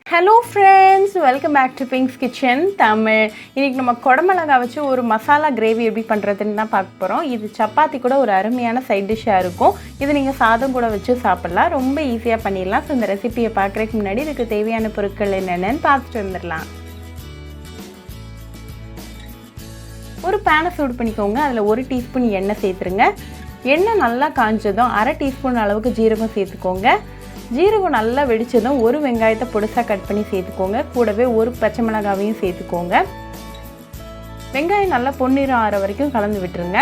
Hello friends, welcome back to Pink's Kitchen Tamil. இன்னைக்கு நம்ம கொடமிளகாய் வச்சு ஒரு மசாலா கிரேவி எப்படி பண்றதுன்னு தான் பார்க்க போறோம். இது சப்பாத்தி கூட ஒரு அருமையான சைடு டிஷ்ஷா இருக்கும். இது நீங்க சாதம் கூட வச்சு சாப்பிடலாம். ரொம்ப ஈஸியா பண்ணிடலாம். சோ இந்த ரெசிபியை பார்க்கறதுக்கு முன்னாடி இதுக்கு தேவையான பொருட்கள் என்னென்னன்னு பார்த்துட்டு வந்துடலாம். ஒரு பேனை சூடு பண்ணிக்கோங்க. அதுல 1 டீஸ்பூன் எண்ணெய் சேர்த்துருங்க. எண்ணெய் நல்லா காஞ்சதும் 1/2 டீஸ்பூன் அளவுக்கு ஜீரகம் சேர்த்துக்கோங்க. ஜீரகம் நல்லா வெடிச்சதும் ஒரு வெங்காயத்தை பொடிசா கட் பண்ணி சேர்த்துக்கோங்க. கூடவே ஒரு பச்சை மிளகாயையும் சேர்த்துக்கோங்க. வெங்காயம் நல்லா பொன்னிறம் ஆற வரைக்கும் கலந்து விட்டுருங்க.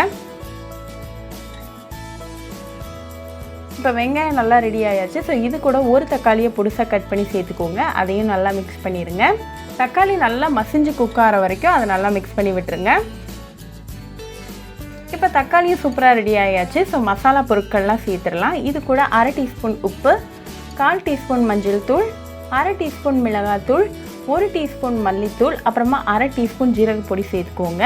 இப்போ வெங்காயம் நல்லா ரெடி ஆயாச்சு. ஸோ இது கூட ஒரு தக்காளியை பொடிசா கட் பண்ணி சேர்த்துக்கோங்க. அதையும் நல்லா மிக்ஸ் பண்ணிடுங்க. தக்காளி நல்லா மசிஞ்சு குக் ஆகிற வரைக்கும் அதை நல்லா மிக்ஸ் பண்ணி விட்டுருங்க. இப்போ தக்காளியும் சூப்பராக ரெடி ஆயாச்சு. ஸோ மசாலா பொருட்கள்லாம் சேர்த்துடலாம். இது கூட 1/2 டீஸ்பூன் உப்பு, 1/4 டீஸ்பூன் மஞ்சள் தூள், 1/2 டீஸ்பூன் மிளகாத்தூள், 1 டீஸ்பூன் மல்லித்தூள், அப்புறமா 1/2 டீஸ்பூன் ஜீரக பொடி சேர்த்துக்கோங்க.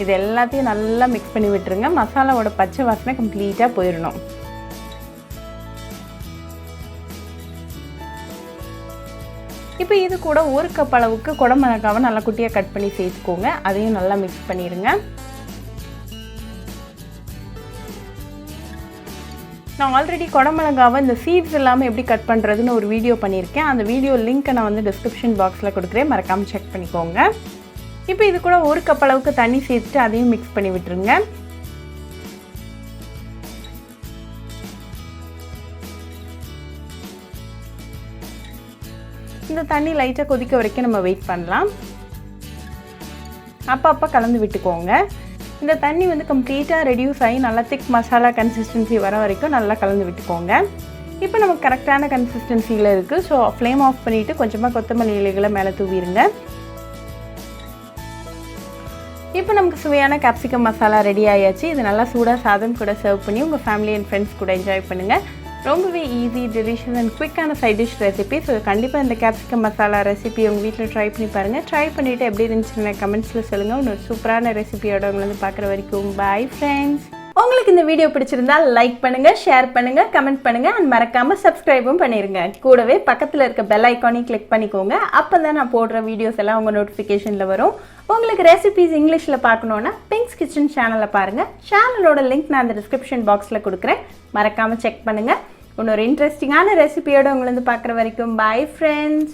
இது எல்லாத்தையும் நல்லா மிக்ஸ் பண்ணி விட்டுருங்க. மசாலாவோட பச்சை வாசனை கம்ப்ளீட்டாக போயிடணும். இப்போ இது கூட 1 கப் அளவுக்கு கொடமிளகாவை நல்லா குட்டியாக கட் பண்ணி சேர்த்துக்கோங்க. அதையும் நல்லா மிக்ஸ் பண்ணிடுங்க. நான் ஆல்ரெடி கொடமிளகாவை இந்த சீட்ஸ் இல்லாமல் எப்படி கட் பண்ணுறதுன்னு ஒரு வீடியோ பண்ணியிருக்கேன். அந்த வீடியோ லிங்க்கை நான் வந்து டிஸ்கிரிப்ஷன் பாக்ஸில் கொடுக்குறேன், மறக்காமல் செக் பண்ணிக்கோங்க. இப்போ இது கூட 1 கப் அளவுக்கு தண்ணி சேர்த்துட்டு அதையும் மிக்ஸ் பண்ணி விட்டுருங்க. இந்த தண்ணி லைட்டாக கொதிக்க வரைக்கும் நம்ம வெயிட் பண்ணலாம். அப்பப்போ கலந்து விட்டுக்கோங்க. இந்த தண்ணி வந்து கம்ப்ளீட்டாக ரெடியூஸ் ஆகி நல்லா திக் மசாலா கன்சிஸ்டன்சி வர வரைக்கும் நல்லா கலந்து விட்டுக்கோங்க. இப்போ நமக்கு கரெக்டான கன்சிஸ்டன்சியில் இருக்குது. ஸோ ஃப்ளேம் ஆஃப் பண்ணிவிட்டு கொஞ்சமாக கொத்தமல்லி இலைகளை மேலே தூவிடுங்க. இப்போ நமக்கு சுவையான கேப்சிகம் மசாலா ரெடி ஆயாச்சு. இது நல்லா சூடாக சாதம் கூட சர்வ் பண்ணி உங்கள் ஃபேமிலி அண்ட் ஃப்ரெண்ட்ஸ் கூட என்ஜாய் பண்ணுங்கள். ரொம்பவே ஈஸி, டெலிஷியஸ் அண்ட் குவிக்கான சைட் டிஷ் ரெசிபி. ஸோ கண்டிப்பாக இந்த கேப்சிகம் மசாலா ரெசிபி உங்கள் வீட்டில் ட்ரை பண்ணி பாருங்கள். ட்ரை பண்ணிவிட்டு எப்படி இருந்துச்சுன்னு கமெண்ட்ஸில் சொல்லுங்கள். இன்னொரு சூப்பரான ரெசிபியோட உங்களை வந்து பார்க்குற வரைக்கும் பாய் ஃப்ரெண்ட்ஸ். உங்களுக்கு இந்த வீடியோ பிடிச்சிருந்தா லைக் பண்ணுங்கள், ஷேர் பண்ணுங்கள், கமெண்ட் பண்ணுங்கள் அண்ட் மறக்காமல் சப்ஸ்கிரைபும் பண்ணிடுங்க. கூடவே பக்கத்தில் இருக்க பெல் ஐக்கானையும் கிளிக் பண்ணிக்கோங்க. அப்போ தான் நான் போடுற வீடியோஸ் எல்லாம் உங்கள் நோட்டிஃபிகேஷனில் வரும். உங்களுக்கு ரெசிபிஸ் இங்கிலீஷில் பார்க்கணுன்னா பிங்க்ஸ் கிச்சன் சேனலை பாருங்கள். சேனலோட லிங்க் நான் அந்த டிஸ்கிரிப்ஷன் பாக்ஸில் கொடுக்குறேன், மறக்காமல் செக் பண்ணுங்கள். இன்னொரு இன்ட்ரெஸ்டிங்கான ரெசிபியோட உங்களை வந்து பார்க்குற வரைக்கும் பாய் ஃப்ரெண்ட்ஸ்.